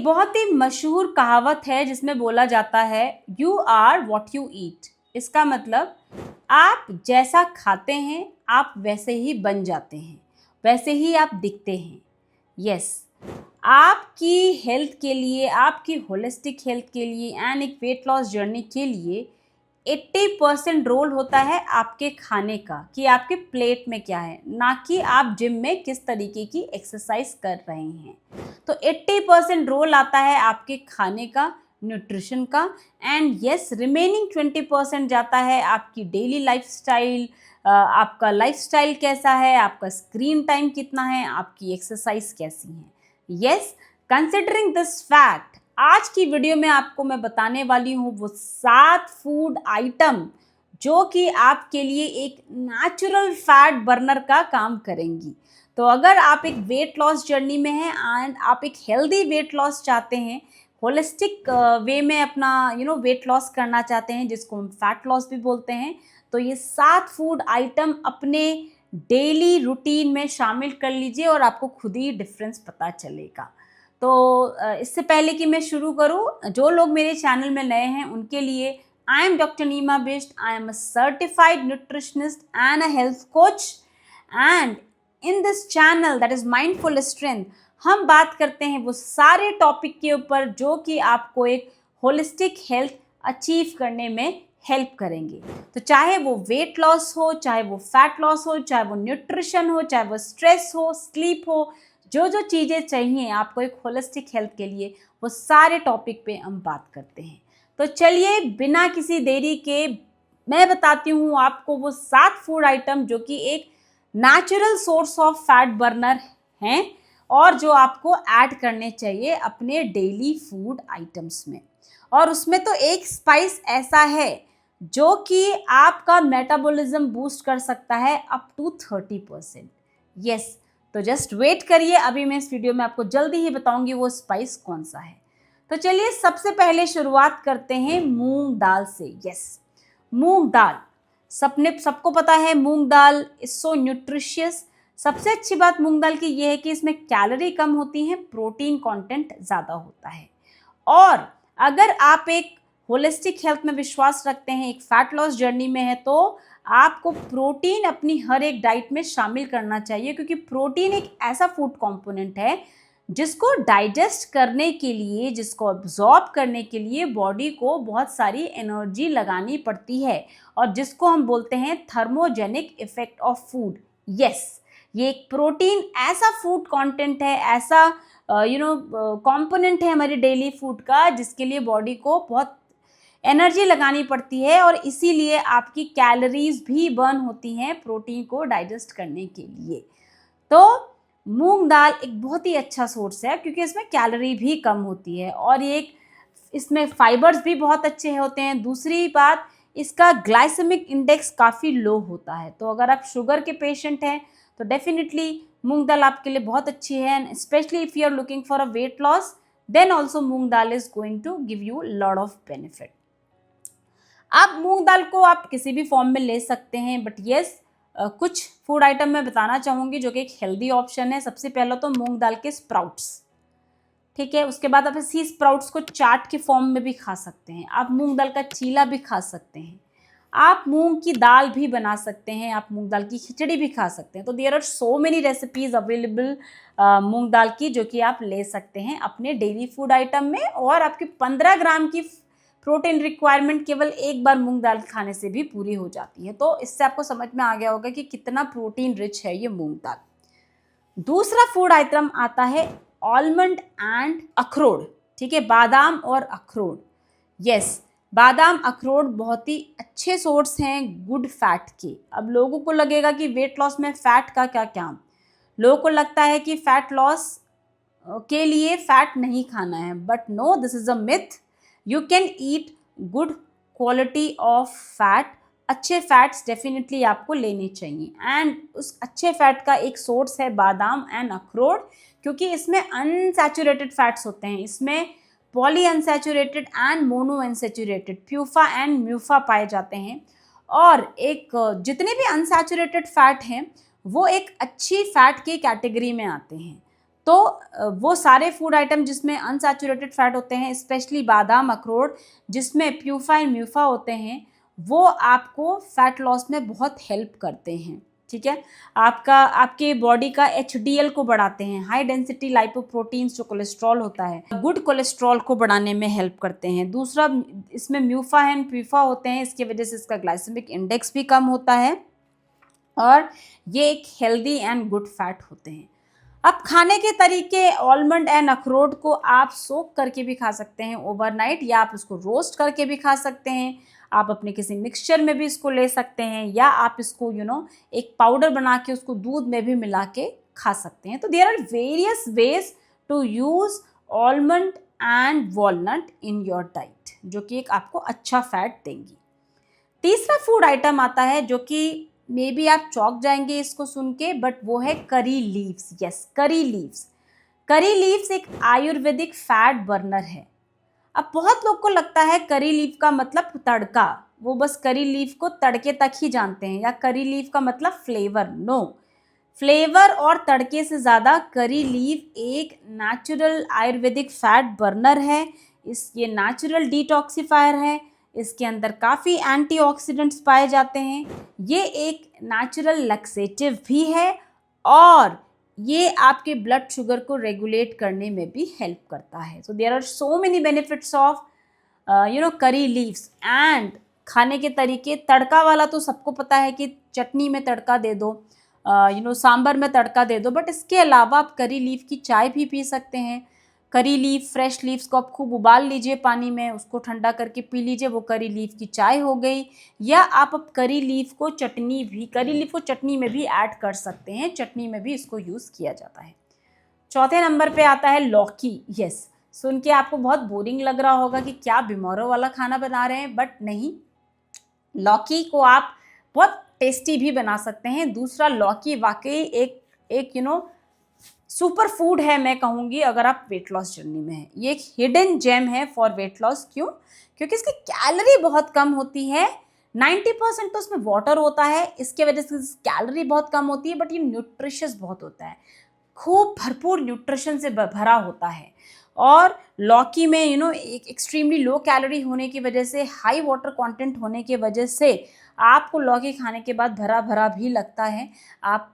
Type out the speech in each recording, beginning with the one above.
एक बहुत ही मशहूर कहावत है जिसमें बोला जाता है you are what you eat. इसका मतलब आप जैसा खाते हैं आप वैसे ही बन जाते हैं, वैसे ही आप दिखते हैं। यस, आपकी हेल्थ के लिए, आपकी होलिस्टिक हेल्थ के लिए एंड एक वेट लॉस जर्नी के लिए 80% रोल होता है आपके खाने का, कि आपके प्लेट में क्या है, ना कि आप जिम में किस तरीके की एक्सरसाइज कर रहे हैं। तो 80% रोल आता है आपके खाने का, न्यूट्रिशन का, एंड यस रिमेनिंग 20% जाता है आपकी डेली लाइफस्टाइल। आपका लाइफस्टाइल कैसा है, आपका स्क्रीन टाइम कितना है, आपकी एक्सरसाइज कैसी है। यस, कंसिडरिंग दिस फैक्ट, आज की वीडियो में आपको मैं बताने वाली हूँ वो 7 फूड आइटम जो कि आपके लिए एक नेचुरल फैट बर्नर का काम करेंगी। तो अगर आप एक वेट लॉस जर्नी में हैं एंड आप एक हेल्दी वेट लॉस चाहते हैं, होलिस्टिक वे में अपना वेट लॉस करना चाहते हैं, जिसको हम फैट लॉस भी बोलते हैं, तो ये 7 फूड आइटम अपने डेली रूटीन में शामिल कर लीजिए और आपको खुद ही डिफरेंस पता चलेगा। तो इससे पहले कि मैं शुरू करूं, जो लोग मेरे चैनल में नए हैं उनके लिए, I am doctor Neema Bisht, I am a certified nutritionist and a health coach, and in this channel that is mindful strength हम बात करते हैं वो सारे टॉपिक के ऊपर जो कि आपको एक होलिस्टिक हेल्थ अचीव करने में हेल्प करेंगे। तो चाहे वो वेट लॉस हो, चाहे वो फैट लॉस हो, चाहे वो न्यूट्रिशन हो, चाहे वो स्ट्रेस हो, स्लीप हो, जो जो चीज़ें चाहिए आपको एक होलिस्टिक हेल्थ के लिए, वो सारे टॉपिक पे हम बात करते हैं। तो चलिए बिना किसी देरी के मैं बताती हूँ आपको वो 7 फूड आइटम जो कि एक natural source of fat burner हैं और जो आपको ऐड करने चाहिए अपने डेली फूड आइटम्स में। और उसमें तो एक स्पाइस ऐसा है जो कि आपका मेटाबॉलिज्म बूस्ट कर सकता है अप टू 30%। यस, तो जस्ट वेट करिए, अभी मैं इस वीडियो में आपको जल्दी ही बताऊंगी वो स्पाइस कौन सा है। तो चलिए सबसे पहले शुरुआत करते हैं मूंग दाल से। यस, मूंग दाल सबको पता है, मूंग दाल इज सो न्यूट्रिशियस। सबसे अच्छी बात मूंग दाल की यह है कि इसमें कैलोरी कम होती है, प्रोटीन कंटेंट ज़्यादा होता है। और अगर आप एक होलिस्टिक हेल्थ में विश्वास रखते हैं, एक फैट लॉस जर्नी में है, तो आपको प्रोटीन अपनी हर एक डाइट में शामिल करना चाहिए, क्योंकि प्रोटीन एक ऐसा फूड कंपोनेंट है जिसको डाइजेस्ट करने के लिए, जिसको अब्जॉर्ब करने के लिए बॉडी को बहुत सारी एनर्जी लगानी पड़ती है, और जिसको हम बोलते हैं thermogenic effect of food. Yes, ये एक प्रोटीन ऐसा फूड कंटेंट है, ऐसा कंपोनेंट है हमारी डेली फूड का, जिसके लिए बॉडी को बहुत एनर्जी लगानी पड़ती है, और इसीलिए आपकी कैलोरीज भी बर्न होती हैं प्रोटीन को डाइजेस्ट करने के लिए। तो मूंग दाल एक बहुत ही अच्छा सोर्स है, क्योंकि इसमें कैलोरी भी कम होती है और ये इसमें फाइबर्स भी बहुत अच्छे होते हैं। दूसरी बात, इसका ग्लाइसेमिक इंडेक्स काफ़ी लो होता है। तो अगर आप शुगर के पेशेंट हैं तो डेफिनेटली मूंग दाल आपके लिए बहुत अच्छी है, and specially if you are looking for a weight loss, then also moong dal is going to give you lot of benefit. आप मूंग दाल को आप किसी भी फॉर्म में ले सकते हैं, बट येस कुछ फूड आइटम मैं बताना चाहूँगी जो कि एक हेल्दी ऑप्शन है। सबसे पहला तो मूंग दाल के स्प्राउट्स, ठीक है। उसके बाद आप इसी स्प्राउट्स को चाट के फॉर्म में भी खा सकते हैं, आप मूंग दाल का चीला भी खा सकते हैं, आप मूंग की दाल भी बना सकते हैं, आप मूंग दाल की खिचड़ी भी खा सकते हैं। तो there are so many recipes available moong dal की, जो कि आप ले सकते हैं अपने डेली फूड आइटम में, और आपकी 15 ग्राम की प्रोटीन रिक्वायरमेंट केवल एक बार मूंग दाल खाने से भी पूरी हो जाती है। तो इससे आपको समझ में आ गया होगा कि कितना प्रोटीन रिच है ये मूंग दाल। दूसरा फूड आइटम आता है आलमंड एंड अखरोट, ठीक है, बादाम और अखरोट। यस, बादाम अखरोट बहुत ही अच्छे सोर्स हैं गुड फैट के। अब लोगों को लगेगा कि वेट लॉस में फैट का क्या काम, लोगों को लगता है कि फैट लॉस के लिए फैट नहीं खाना है, but no, this is a myth. You can eat good quality of fat. अच्छे फैट्स डेफिनेटली आपको लेने चाहिए, एंड उस अच्छे फैट का एक सोर्स है बादाम एंड अखरोट, क्योंकि इसमें अनसैचुरेटेड फैट्स होते हैं। इसमें poly unsaturated and mono unsaturated, PUFA and MUFA पाए जाते हैं। और एक जितने भी अनसैचुरेटेड फैट हैं वो एक अच्छी फैट की कैटेगरी में आते हैं। तो वो सारे फूड आइटम जिसमें अनसैचुरेटेड फैट होते हैं, स्पेशली बादाम, अखरोट, जिसमें प्यूफा एंड म्यूफा होते हैं, वो आपको फैट लॉस में बहुत हेल्प करते हैं। ठीक है, आपके बॉडी का HDL को बढ़ाते हैं, हाई डेंसिटी लाइपोप्रोटीन्स जो कोलेस्ट्रॉल होता है, गुड कोलेस्ट्रॉल को बढ़ाने में हेल्प करते हैं। दूसरा, इसमें म्यूफा एंड प्यूफा होते हैं, इसकी वजह से इसका ग्लाइसेमिक इंडेक्स भी कम होता है और ये एक हेल्दी एंड गुड फैट होते हैं। अब खाने के तरीके, आलमंड एंड अखरोट को आप सोक करके भी खा सकते हैं ओवरनाइट, या आप इसको रोस्ट करके भी खा सकते हैं। आप अपने किसी मिक्सचर में भी इसको ले सकते हैं, या आप इसको एक पाउडर बना के उसको दूध में भी मिला के खा सकते हैं। तो there are various ways to use almond and walnut in your diet, जो कि एक आपको अच्छा फैट देंगी। तीसरा फूड आइटम आता है जो कि मे बी आप चौंक जाएंगे इसको सुन के, बट वो है curry leaves. Yes, curry leaves. Curry leaves एक आयुर्वेदिक फैट बर्नर है। अब बहुत लोग को लगता है करी लीफ का मतलब तड़का, वो बस करी लीफ को तड़के तक ही जानते हैं, या करी लीफ का मतलब फ्लेवर। नो, फ्लेवर और तड़के से ज़्यादा करी लीफ एक नेचुरल आयुर्वेदिक फैट बर्नर है। ये नेचुरल डिटॉक्सिफायर है, इसके अंदर काफ़ी एंटीऑक्सीडेंट्स पाए जाते हैं। ये एक नेचुरल लक्सेटिव भी है और ये आपके ब्लड शुगर को रेगुलेट करने में भी हेल्प करता है। So there are so many benefits of curry leaves. And खाने के तरीके, तड़का वाला तो सबको पता है कि चटनी में तड़का दे दो, सांभर में तड़का दे दो, बट इसके अलावा आप करी लीफ की चाय भी पी सकते हैं। करी लीफ, फ्रेश लीव्स को आप खूब उबाल लीजिए पानी में, उसको ठंडा करके पी लीजिए, वो करी लीफ की चाय हो गई। या आप अब करी लीफ को चटनी में भी ऐड कर सकते हैं, चटनी में भी इसको यूज़ किया जाता है। चौथे नंबर पे आता है लौकी। यस, सुन के आपको बहुत बोरिंग लग रहा होगा कि क्या बीमारों वाला खाना बना रहे हैं, बट नहीं, लौकी को आप बहुत टेस्टी भी बना सकते हैं। दूसरा, लौकी वाकई एक सुपर फूड है, मैं कहूँगी, अगर आप वेट लॉस जर्नी में हैं। ये एक हिडन जेम है फॉर वेट लॉस। क्यों? क्योंकि इसकी कैलोरी बहुत कम होती है, 90% तो उसमें वाटर होता है, इसके वजह से कैलोरी बहुत कम होती है, बट ये न्यूट्रिशियस बहुत होता है, खूब भरपूर न्यूट्रिशन से भरा होता है। और लौकी में एक एक्सट्रीमली लो कैलोरी होने की वजह से, हाई वाटर कंटेंट होने की वजह से आपको लौकी खाने के बाद भरा भरा भी लगता है। आप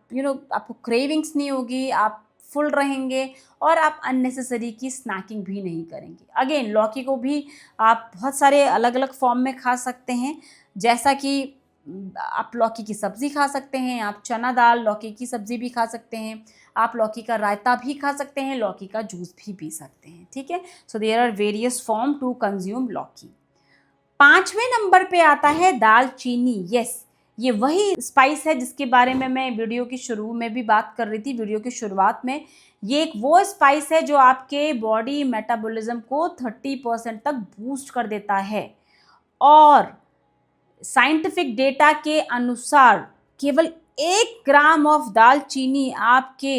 आपको क्रेविंग्स नहीं होगी, आप फुल रहेंगे और आप अननेसेसरी की स्नैकिंग भी नहीं करेंगे। अगेन, लौकी को भी आप बहुत सारे अलग अलग फॉर्म में खा सकते हैं, जैसा कि आप लौकी की सब्ज़ी खा सकते हैं, आप चना दाल लौकी की सब्ज़ी भी खा सकते हैं, आप लौकी का रायता भी खा सकते हैं, लौकी का जूस भी पी सकते हैं। ठीक है, so there are various form to consume lauki. 5वें नंबर पे आता है दालचीनी। यस, ये वही स्पाइस है जिसके बारे में मैं वीडियो की शुरू में भी बात कर रही थी, वीडियो की शुरुआत में। ये एक वो स्पाइस है जो आपके बॉडी मेटाबॉलिज्म को 30% तक बूस्ट कर देता है। और साइंटिफिक डेटा के अनुसार केवल 1 ग्राम ऑफ दालचीनी आपके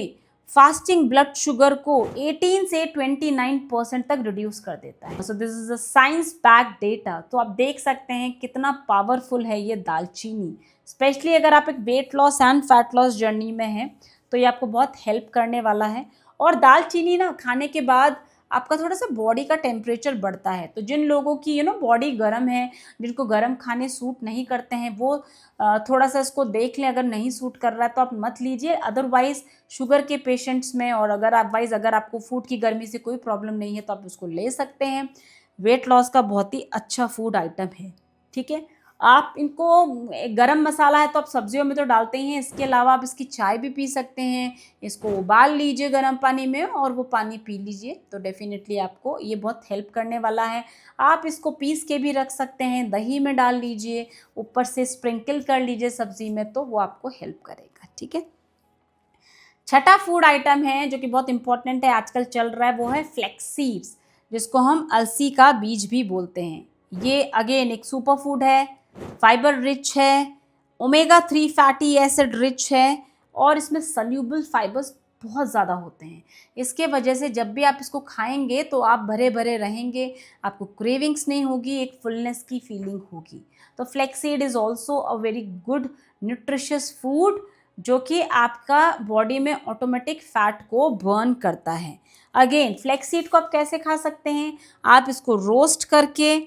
फास्टिंग ब्लड शुगर को 18 से 29% तक रिड्यूस कर देता है। So this is a science back data. तो आप देख सकते हैं कितना पावरफुल है ये दालचीनी। स्पेशली अगर आप एक weight loss and fat loss journey में हैं तो ये आपको बहुत हेल्प करने वाला है। और दालचीनी खाने के बाद आपका थोड़ा सा बॉडी का टेम्परेचर बढ़ता है। तो जिन लोगों की बॉडी गर्म है, जिनको गर्म खाने सूट नहीं करते हैं, वो थोड़ा सा इसको देख लें, अगर नहीं सूट कर रहा है तो आप मत लीजिए। अदरवाइज़ शुगर के पेशेंट्स में, और अगर आपको फूड की गर्मी से कोई प्रॉब्लम नहीं है तो आप उसको ले सकते हैं। वेट लॉस का बहुत ही अच्छा फूड आइटम है। ठीक है, आप इनको, गरम मसाला है तो आप सब्जियों में तो डालते ही हैं, इसके अलावा आप इसकी चाय भी पी सकते हैं। इसको उबाल लीजिए गर्म पानी में और वो पानी पी लीजिए, तो डेफिनेटली आपको ये बहुत हेल्प करने वाला है। आप इसको पीस के भी रख सकते हैं, दही में डाल लीजिए, ऊपर से स्प्रिंकल कर लीजिए सब्जी में, तो वो आपको हेल्प करेगा। ठीक है, छठा फूड आइटम है जो कि बहुत इंपॉर्टेंट है, आजकल चल रहा है, वो है फ्लैक्स सीड्स, जिसको हम अलसी का बीज भी बोलते हैं। ये अगेन एक सुपर फूड है, फाइबर रिच है, ओमेगा 3 फैटी एसिड रिच है, और इसमें सल्यूबल फाइबर्स बहुत ज़्यादा होते हैं। इसके वजह से जब भी आप इसको खाएंगे तो आप भरे भरे रहेंगे, आपको क्रेविंग्स नहीं होगी, एक फुलनेस की फीलिंग होगी। तो flax seed is also a very good nutritious food जो कि आपका बॉडी में ऑटोमेटिक फैट को बर्न करता है। अगेन फ्लैक्स सीड को आप कैसे खा सकते हैं, आप इसको रोस्ट करके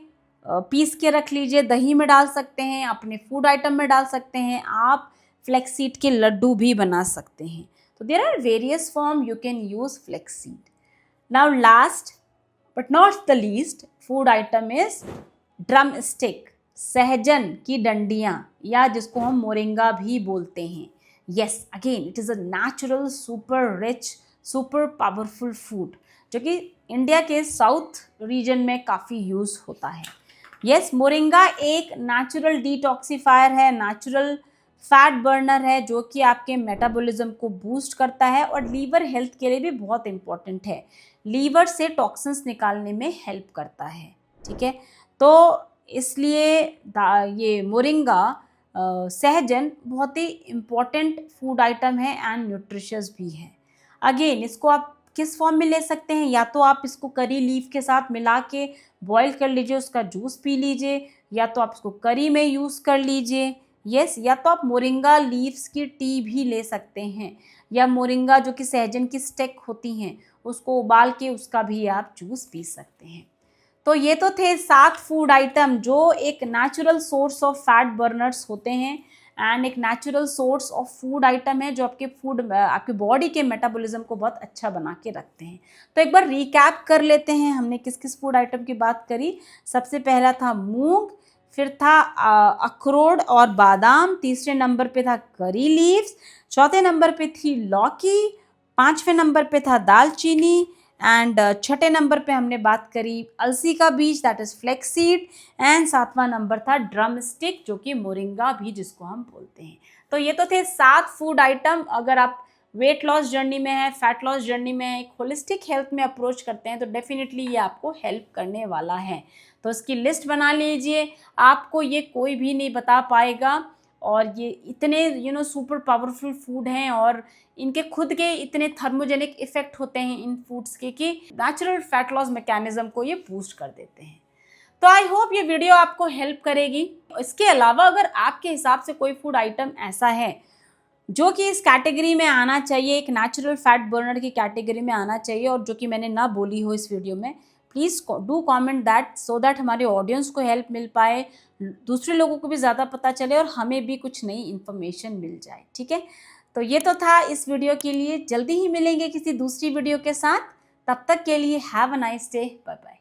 पीस के रख लीजिए, दही में डाल सकते हैं, अपने फूड आइटम में डाल सकते हैं, आप फ्लैक्स सीड के लड्डू भी बना सकते हैं। तो there are various form you can use flax seed. Now last but not the least food item is drum stick, सहजन की डंडियाँ, या जिसको हम मोरिंगा भी बोलते हैं। Yes, again it is a natural super rich super powerful food जो कि इंडिया के साउथ रीजन में काफ़ी यूज़ होता है। यस, मोरिंगा एक नेचुरल डिटॉक्सिफायर है, नेचुरल फैट बर्नर है जो कि आपके मेटाबॉलिज्म को बूस्ट करता है और लीवर हेल्थ के लिए भी बहुत इंपॉर्टेंट है, लीवर से टॉक्सिन्स निकालने में हेल्प करता है। ठीक है, तो इसलिए ये मोरिंगा सहजन बहुत ही इम्पॉर्टेंट फूड आइटम है एंड न्यूट्रिशियस भी है। अगेन इसको आप किस फॉर्म में ले सकते हैं, या तो आप इसको करी लीफ के साथ मिला के बॉईल कर लीजिए, उसका जूस पी लीजिए, या तो आप इसको करी में यूज़ कर लीजिए। यस, या तो आप मोरिंगा लीव्स की टी भी ले सकते हैं, या मोरिंगा जो कि सहजन की स्टेक होती हैं उसको उबाल के उसका भी आप जूस पी सकते हैं। तो ये तो थे 7 फूड आइटम जो एक natural source of fat Berners होते हैं एंड एक natural source of food item है जो आपकी बॉडी के मेटाबॉलिज्म को बहुत अच्छा बना के रखते हैं। तो एक बार रिकैप कर लेते हैं, हमने किस किस फूड आइटम की बात करी। सबसे पहला था मूंग, फिर था अखरोट और बादाम, तीसरे नंबर पे था करी लीव्स, चौथे नंबर पे थी लौकी, पांचवें नंबर पे था दालचीनी एंड छठे नंबर पे हमने बात करी अलसी का बीज that is flax seed and सातवां नंबर था ड्रम स्टिक जो कि मोरिंगा भी जिसको हम बोलते हैं। तो ये तो थे 7 फूड आइटम। अगर आप वेट लॉस जर्नी में है, फैट लॉस जर्नी में है, एक होलिस्टिक हेल्थ में अप्रोच करते हैं तो डेफिनेटली ये आपको हेल्प करने वाला है। तो इसकी लिस्ट बना लीजिए, आपको ये कोई भी नहीं बता पाएगा और ये इतने सुपर पावरफुल फूड हैं और इनके खुद के इतने थर्मोजेनिक इफेक्ट होते हैं इन फूड्स के कि नेचुरल फैट लॉस मैकेनिज्म को ये बूस्ट कर देते हैं। तो आई होप ये वीडियो आपको हेल्प करेगी। इसके अलावा अगर आपके हिसाब से कोई फूड आइटम ऐसा है जो कि इस कैटेगरी में आना चाहिए, एक नेचुरल फैट बर्नर की कैटेगरी में आना चाहिए और जो कि मैंने ना बोली हो इस वीडियो में, please do comment that so that हमारे ऑडियंस को हेल्प मिल पाए, दूसरे लोगों को भी ज़्यादा पता चले और हमें भी कुछ नई इन्फॉर्मेशन मिल जाए। ठीक है, तो ये तो था इस वीडियो के लिए। जल्दी ही मिलेंगे किसी दूसरी वीडियो के साथ, तब तक के लिए have a nice day, bye bye.